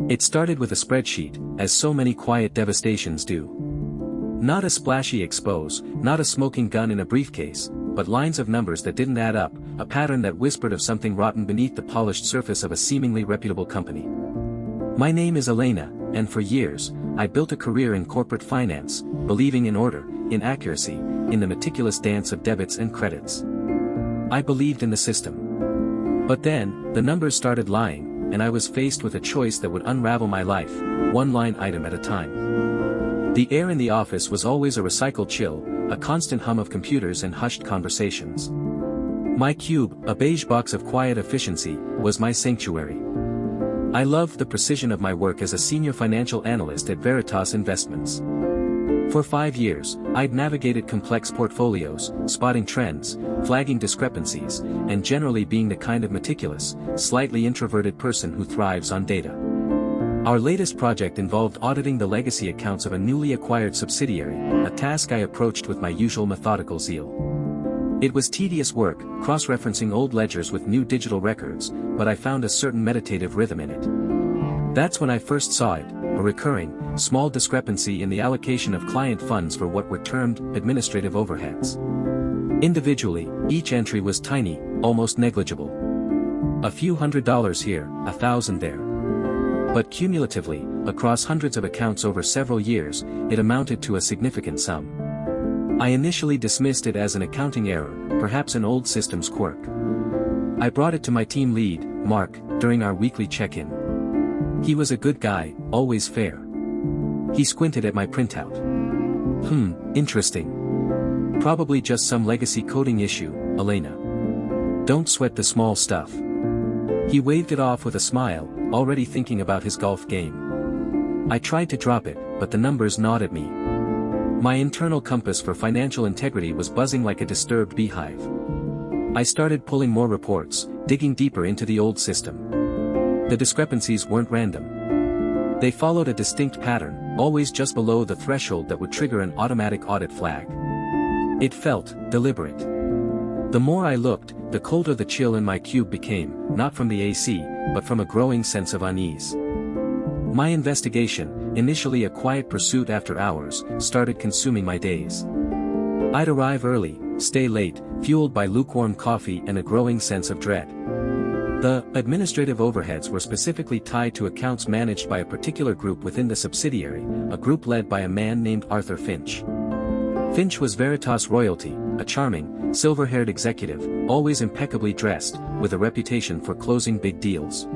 It started with a spreadsheet, as so many quiet devastations do. Not a splashy expose, not a smoking gun in a briefcase, but lines of numbers that didn't add up, a pattern that whispered of something rotten beneath the polished surface of a seemingly reputable company. My name is Elena, and for years, I built a career in corporate finance, believing in order, in accuracy, in the meticulous dance of debits and credits. I believed in the system. But then, the numbers started lying, and I was faced with a choice that would unravel my life, one line item at a time. The air in the office was always a recycled chill, a constant hum of computers and hushed conversations. My cube, a beige box of quiet efficiency, was my sanctuary. I loved the precision of my work as a senior financial analyst at Veritas Investments. For 5 years, I'd navigated complex portfolios, spotting trends, flagging discrepancies, and generally being the kind of meticulous, slightly introverted person who thrives on data. Our latest project involved auditing the legacy accounts of a newly acquired subsidiary, a task I approached with my usual methodical zeal. It was tedious work, cross-referencing old ledgers with new digital records, but I found a certain meditative rhythm in it. That's when I first saw it, a recurring, small discrepancy in the allocation of client funds for what were termed administrative overheads. Individually, each entry was tiny, almost negligible. A few $100s here, 1,000 there. But cumulatively, across hundreds of accounts over several years, it amounted to a significant sum. I initially dismissed it as an accounting error, perhaps an old systems quirk. I brought it to my team lead, Mark, during our weekly check-in. He was a good guy, always fair. He squinted at my printout. Interesting. Probably just some legacy coding issue, Elena. Don't sweat the small stuff. He waved it off with a smile, already thinking about his golf game. I tried to drop it, but the numbers gnawed at me. My internal compass for financial integrity was buzzing like a disturbed beehive. I started pulling more reports, digging deeper into the old system. The discrepancies weren't random. They followed a distinct pattern, always just below the threshold that would trigger an automatic audit flag. It felt deliberate. The more I looked, the colder the chill in my cube became, not from the AC, but from a growing sense of unease. My investigation, initially a quiet pursuit after hours, started consuming my days. I'd arrive early, stay late, fueled by lukewarm coffee and a growing sense of dread. The administrative overheads were specifically tied to accounts managed by a particular group within the subsidiary, a group led by a man named Arthur Finch. Finch was Veritas royalty, a charming, silver-haired executive, always impeccably dressed, with a reputation for closing big deals.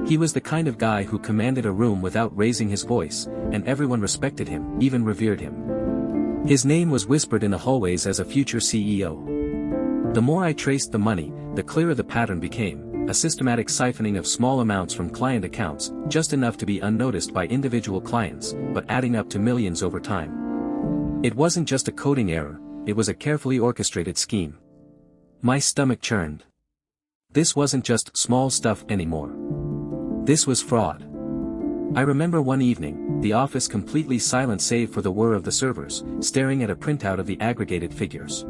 He was the kind of guy who commanded a room without raising his voice, and everyone respected him, even revered him. His name was whispered in the hallways as a future CEO. The more I traced the money, the clearer the pattern became. A systematic siphoning of small amounts from client accounts, just enough to be unnoticed by individual clients, but adding up to millions over time. It wasn't just a coding error, it was a carefully orchestrated scheme. My stomach churned. This wasn't just small stuff anymore. This was fraud. I remember one evening, the office completely silent save for the whir of the servers, staring at a printout of the aggregated figures.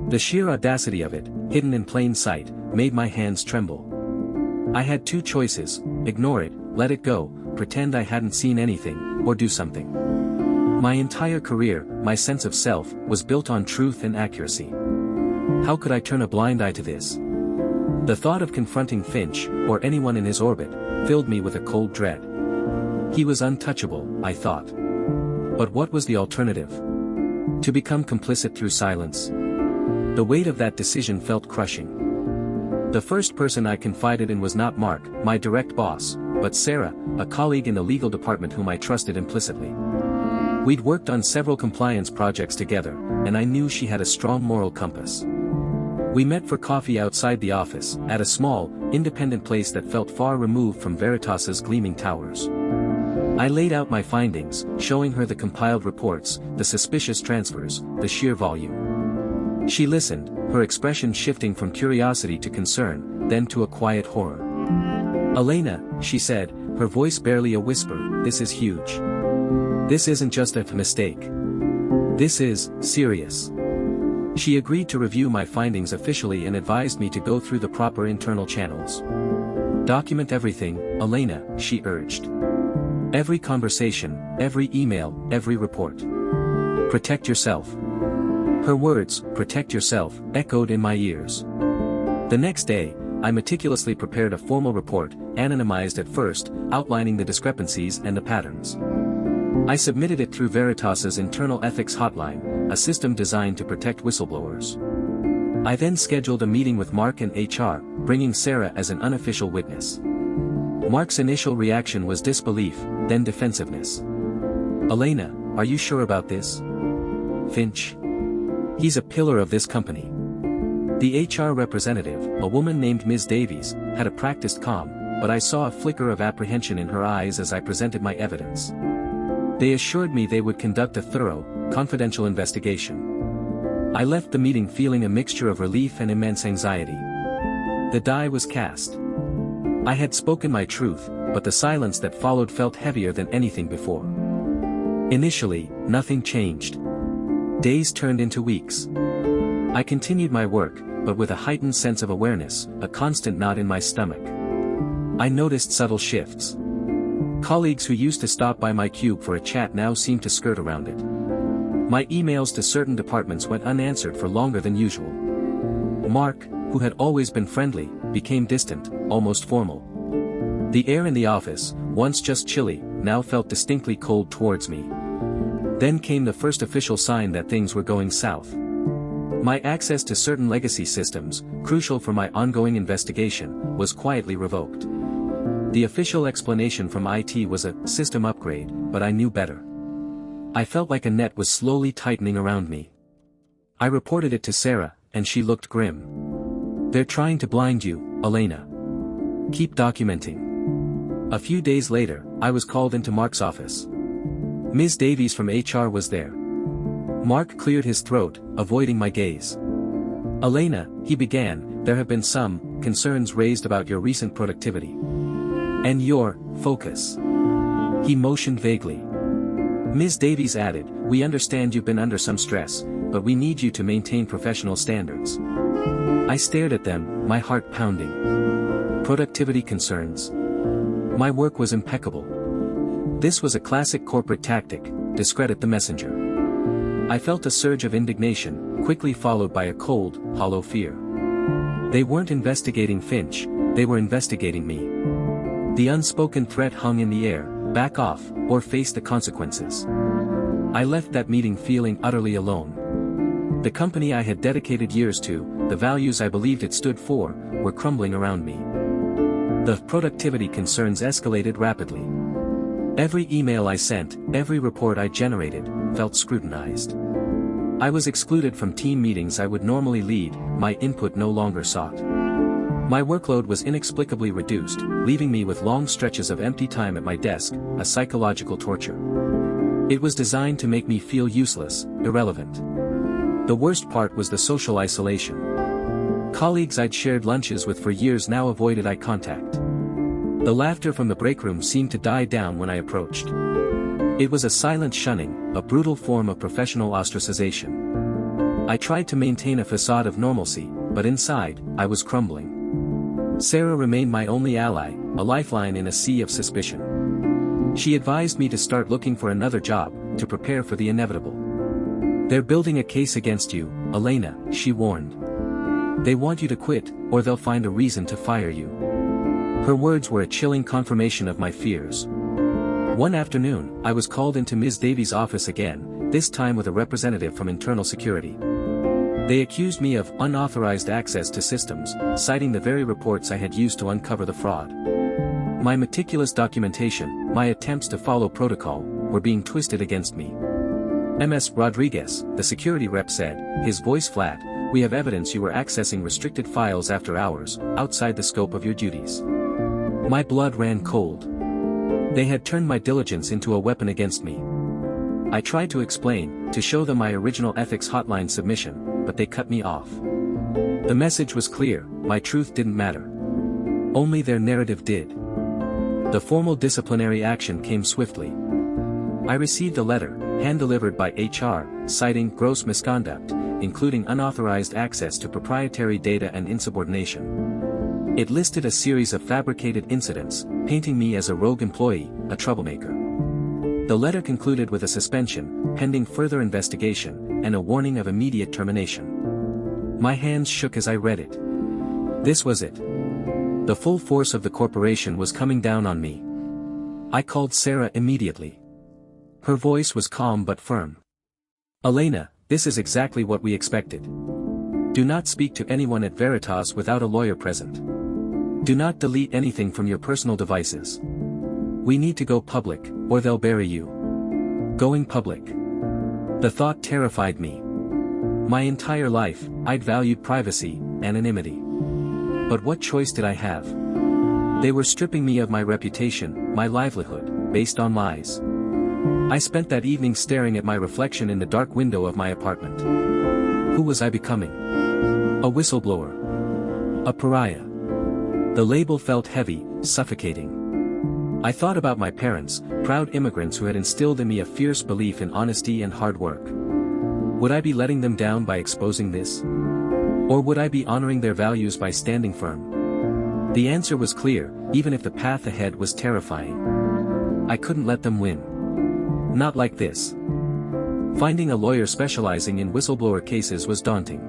The sheer audacity of it, hidden in plain sight, made my hands tremble. I had two choices: ignore it, let it go, pretend I hadn't seen anything, or do something. My entire career, my sense of self, was built on truth and accuracy. How could I turn a blind eye to this? The thought of confronting Finch, or anyone in his orbit, filled me with a cold dread. He was untouchable, I thought. But what was the alternative? To become complicit through silence? The weight of that decision felt crushing. The first person I confided in was not Mark, my direct boss, but Sarah, a colleague in the legal department whom I trusted implicitly. We'd worked on several compliance projects together, and I knew she had a strong moral compass. We met for coffee outside the office, at a small, independent place that felt far removed from Veritas's gleaming towers. I laid out my findings, showing her the compiled reports, the suspicious transfers, the sheer volume. She listened, her expression shifting from curiosity to concern, then to a quiet horror. "Elena," she said, her voice barely a whisper, "this is huge. This isn't just a mistake. This is serious." She agreed to review my findings officially and advised me to go through the proper internal channels. Document everything, Elena, she urged. Every conversation, every email, every report. Protect yourself. Her words, protect yourself, echoed in my ears. The next day, I meticulously prepared a formal report, anonymized at first, outlining the discrepancies and the patterns. I submitted it through Veritas's internal ethics hotline, a system designed to protect whistleblowers. I then scheduled a meeting with Mark and HR, bringing Sarah as an unofficial witness. Mark's initial reaction was disbelief, then defensiveness. Elena, are you sure about this? Finch. He's a pillar of this company. The HR representative, a woman named Ms. Davies, had a practiced calm, but I saw a flicker of apprehension in her eyes as I presented my evidence. They assured me they would conduct a thorough, confidential investigation. I left the meeting feeling a mixture of relief and immense anxiety. The die was cast. I had spoken my truth, but the silence that followed felt heavier than anything before. Initially, nothing changed. Days turned into weeks. I continued my work, but with a heightened sense of awareness, a constant knot in my stomach. I noticed subtle shifts. Colleagues who used to stop by my cube for a chat now seemed to skirt around it. My emails to certain departments went unanswered for longer than usual. Mark, who had always been friendly, became distant, almost formal. The air in the office, once just chilly, now felt distinctly cold towards me. Then came the first official sign that things were going south. My access to certain legacy systems, crucial for my ongoing investigation, was quietly revoked. The official explanation from IT was a system upgrade, but I knew better. I felt like a net was slowly tightening around me. I reported it to Sarah, and she looked grim. They're trying to blind you, Elena. Keep documenting. A few days later, I was called into Mark's office. Ms. Davies from HR was there. Mark cleared his throat, avoiding my gaze. Elena, he began, there have been some concerns raised about your recent productivity. And your focus. He motioned vaguely. Ms. Davies added, we understand you've been under some stress, but we need you to maintain professional standards. I stared at them, my heart pounding. Productivity concerns. My work was impeccable. This was a classic corporate tactic, discredit the messenger. I felt a surge of indignation, quickly followed by a cold, hollow fear. They weren't investigating Finch, they were investigating me. The unspoken threat hung in the air, back off, or face the consequences. I left that meeting feeling utterly alone. The company I had dedicated years to, the values I believed it stood for, were crumbling around me. The productivity concerns escalated rapidly. Every email I sent, every report I generated, felt scrutinized. I was excluded from team meetings I would normally lead, my input no longer sought. My workload was inexplicably reduced, leaving me with long stretches of empty time at my desk, a psychological torture. It was designed to make me feel useless, irrelevant. The worst part was the social isolation. Colleagues I'd shared lunches with for years now avoided eye contact. The laughter from the break room seemed to die down when I approached. It was a silent shunning, a brutal form of professional ostracization. I tried to maintain a facade of normalcy, but inside, I was crumbling. Sarah remained my only ally, a lifeline in a sea of suspicion. She advised me to start looking for another job, to prepare for the inevitable. They're building a case against you, Elena, she warned. They want you to quit, or they'll find a reason to fire you. Her words were a chilling confirmation of my fears. One afternoon, I was called into Ms. Davies' office again, this time with a representative from internal security. They accused me of unauthorized access to systems, citing the very reports I had used to uncover the fraud. My meticulous documentation, my attempts to follow protocol, were being twisted against me. Ms. Rodriguez, the security rep said, his voice flat, we have evidence you were accessing restricted files after hours, outside the scope of your duties. My blood ran cold. They had turned my diligence into a weapon against me. I tried to explain, to show them my original ethics hotline submission, but they cut me off. The message was clear, my truth didn't matter. Only their narrative did. The formal disciplinary action came swiftly. I received a letter, hand-delivered by HR, citing gross misconduct, including unauthorized access to proprietary data and insubordination. It listed a series of fabricated incidents, painting me as a rogue employee, a troublemaker. The letter concluded with a suspension, pending further investigation, and a warning of immediate termination. My hands shook as I read it. This was it. The full force of the corporation was coming down on me. I called Sarah immediately. Her voice was calm but firm. "Elena, this is exactly what we expected. Do not speak to anyone at Veritas without a lawyer present. Do not delete anything from your personal devices. We need to go public, or they'll bury you." Going public. The thought terrified me. My entire life, I'd valued privacy, anonymity. But what choice did I have? They were stripping me of my reputation, my livelihood, based on lies. I spent that evening staring at my reflection in the dark window of my apartment. Who was I becoming? A whistleblower. A pariah. The label felt heavy, suffocating. I thought about my parents, proud immigrants who had instilled in me a fierce belief in honesty and hard work. Would I be letting them down by exposing this? Or would I be honoring their values by standing firm? The answer was clear, even if the path ahead was terrifying. I couldn't let them win. Not like this. Finding a lawyer specializing in whistleblower cases was daunting.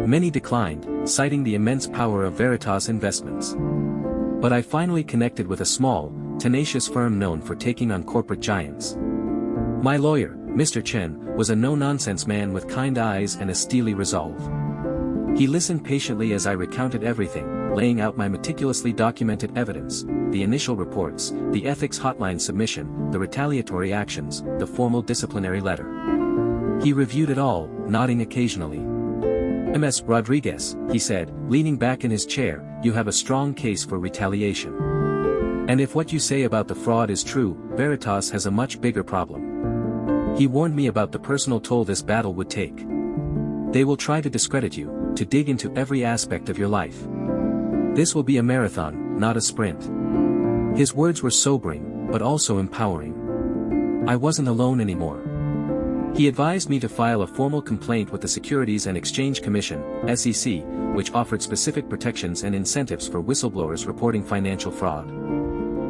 Many declined, citing the immense power of Veritas Investments. But I finally connected with a small, tenacious firm known for taking on corporate giants. My lawyer, Mr. Chen, was a no-nonsense man with kind eyes and a steely resolve. He listened patiently as I recounted everything, laying out my meticulously documented evidence, the initial reports, the ethics hotline submission, the retaliatory actions, the formal disciplinary letter. He reviewed it all, nodding occasionally. "Ms. Rodriguez," he said, leaning back in his chair, "you have a strong case for retaliation. And if what you say about the fraud is true, Veritas has a much bigger problem." He warned me about the personal toll this battle would take. They will try to discredit you, to dig into every aspect of your life. This will be a marathon, not a sprint. His words were sobering, but also empowering. I wasn't alone anymore. He advised me to file a formal complaint with the Securities and Exchange Commission, SEC, which offered specific protections and incentives for whistleblowers reporting financial fraud.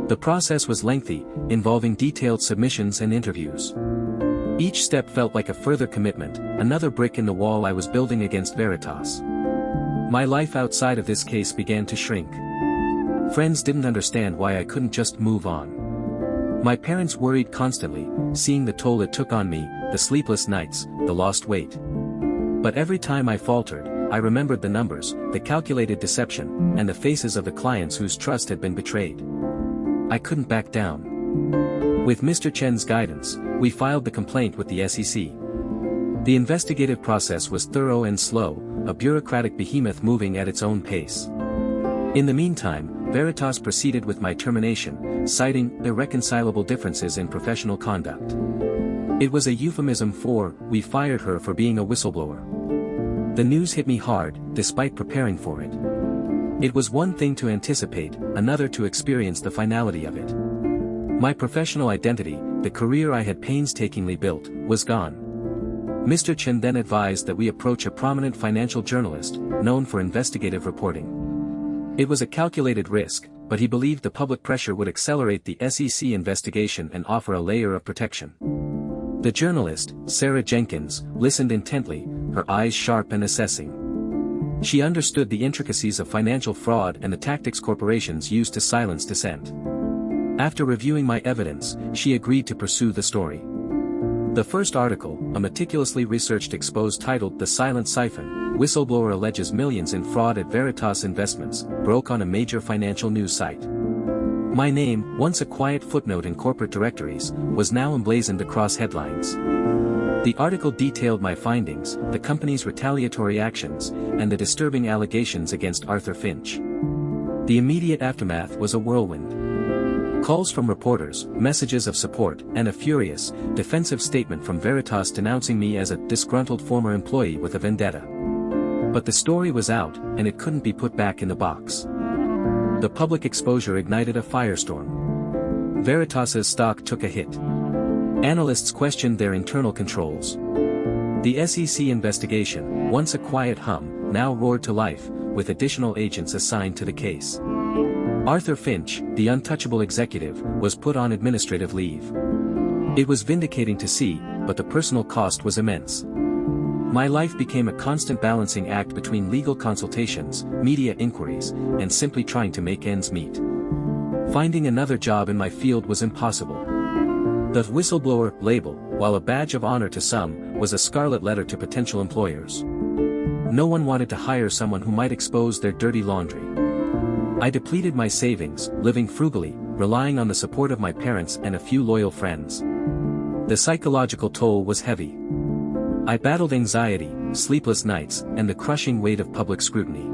The process was lengthy, involving detailed submissions and interviews. Each step felt like a further commitment, another brick in the wall I was building against Veritas. My life outside of this case began to shrink. Friends didn't understand why I couldn't just move on. My parents worried constantly, seeing the toll it took on me, the sleepless nights, the lost weight. But every time I faltered, I remembered the numbers, the calculated deception, and the faces of the clients whose trust had been betrayed. I couldn't back down. With Mr. Chen's guidance, we filed the complaint with the SEC. The investigative process was thorough and slow, a bureaucratic behemoth moving at its own pace. In the meantime, Veritas proceeded with my termination, citing irreconcilable differences in professional conduct. It was a euphemism for, "We fired her for being a whistleblower." The news hit me hard, despite preparing for it. It was one thing to anticipate, another to experience the finality of it. My professional identity, the career I had painstakingly built, was gone. Mr. Chen then advised that we approach a prominent financial journalist, known for investigative reporting. It was a calculated risk, but he believed the public pressure would accelerate the SEC investigation and offer a layer of protection. The journalist, Sarah Jenkins, listened intently, her eyes sharp and assessing. She understood the intricacies of financial fraud and the tactics corporations use to silence dissent. After reviewing my evidence, she agreed to pursue the story. The first article, a meticulously researched expose titled "The Silent Siphon, Whistleblower Alleges Millions in Fraud at Veritas Investments," broke on a major financial news site. My name, once a quiet footnote in corporate directories, was now emblazoned across headlines. The article detailed my findings, the company's retaliatory actions, and the disturbing allegations against Arthur Finch. The immediate aftermath was a whirlwind. Calls from reporters, messages of support, and a furious, defensive statement from Veritas denouncing me as a disgruntled former employee with a vendetta. But the story was out, and it couldn't be put back in the box. The public exposure ignited a firestorm. Veritas's stock took a hit. Analysts questioned their internal controls. The SEC investigation, once a quiet hum, now roared to life, with additional agents assigned to the case. Arthur Finch, the untouchable executive, was put on administrative leave. It was vindicating to see, but the personal cost was immense. My life became a constant balancing act between legal consultations, media inquiries, and simply trying to make ends meet. Finding another job in my field was impossible. The whistleblower label, while a badge of honor to some, was a scarlet letter to potential employers. No one wanted to hire someone who might expose their dirty laundry. I depleted my savings, living frugally, relying on the support of my parents and a few loyal friends. The psychological toll was heavy. I battled anxiety, sleepless nights, and the crushing weight of public scrutiny.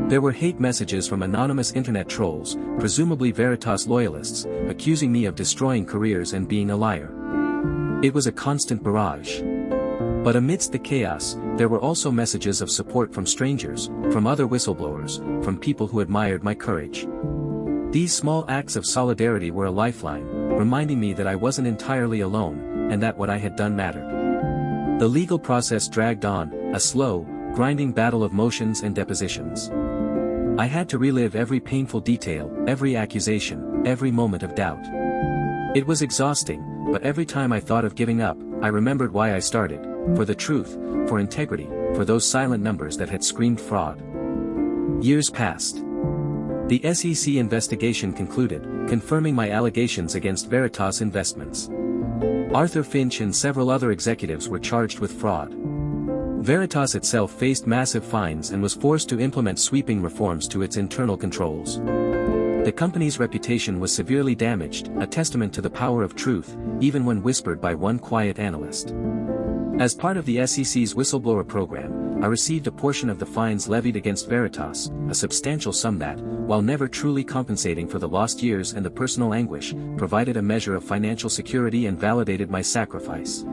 There were hate messages from anonymous internet trolls, presumably Veritas loyalists, accusing me of destroying careers and being a liar. It was a constant barrage. But amidst the chaos, there were also messages of support from strangers, from other whistleblowers, from people who admired my courage. These small acts of solidarity were a lifeline, reminding me that I wasn't entirely alone, and that what I had done mattered. The legal process dragged on, a slow, grinding battle of motions and depositions. I had to relive every painful detail, every accusation, every moment of doubt. It was exhausting, but every time I thought of giving up, I remembered why I started: for the truth, for integrity, for those silent numbers that had screamed fraud. Years passed. The SEC investigation concluded, confirming my allegations against Veritas Investments. Arthur Finch and several other executives were charged with fraud. Veritas itself faced massive fines and was forced to implement sweeping reforms to its internal controls. The company's reputation was severely damaged, a testament to the power of truth, even when whispered by one quiet analyst. As part of the SEC's whistleblower program, I received a portion of the fines levied against Veritas, a substantial sum that, while never truly compensating for the lost years and the personal anguish, provided a measure of financial security and validated my sacrifice.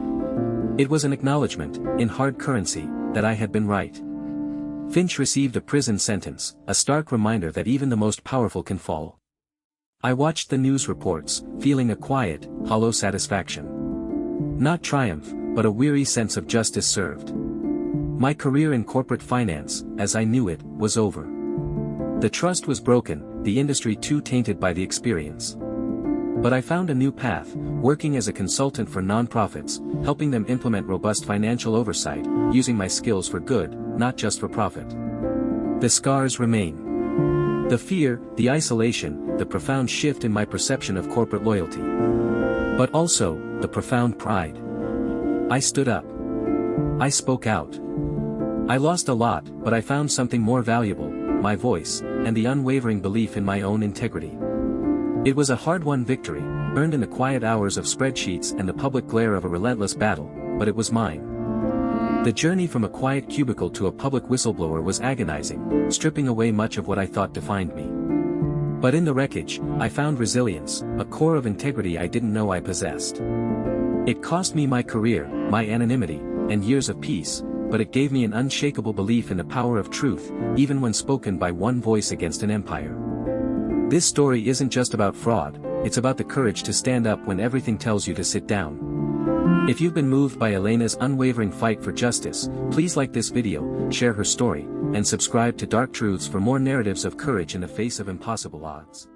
It was an acknowledgement, in hard currency, that I had been right. Finch received a prison sentence, a stark reminder that even the most powerful can fall. I watched the news reports, feeling a quiet, hollow satisfaction. Not triumph, but a weary sense of justice served. My career in corporate finance, as I knew it, was over. The trust was broken, the industry too tainted by the experience. But I found a new path, working as a consultant for nonprofits, helping them implement robust financial oversight, using my skills for good, not just for profit. The scars remain. The fear, the isolation, the profound shift in my perception of corporate loyalty. But also, the profound pride. I stood up. I spoke out. I lost a lot, but I found something more valuable: my voice, and the unwavering belief in my own integrity. It was a hard-won victory, earned in the quiet hours of spreadsheets and the public glare of a relentless battle, but it was mine. The journey from a quiet cubicle to a public whistleblower was agonizing, stripping away much of what I thought defined me. But in the wreckage, I found resilience, a core of integrity I didn't know I possessed. It cost me my career, my anonymity, and years of peace, but it gave me an unshakable belief in the power of truth, even when spoken by one voice against an empire. This story isn't just about fraud, it's about the courage to stand up when everything tells you to sit down. If you've been moved by Elena's unwavering fight for justice, please like this video, share her story, and subscribe to Dark Truths for more narratives of courage in the face of impossible odds.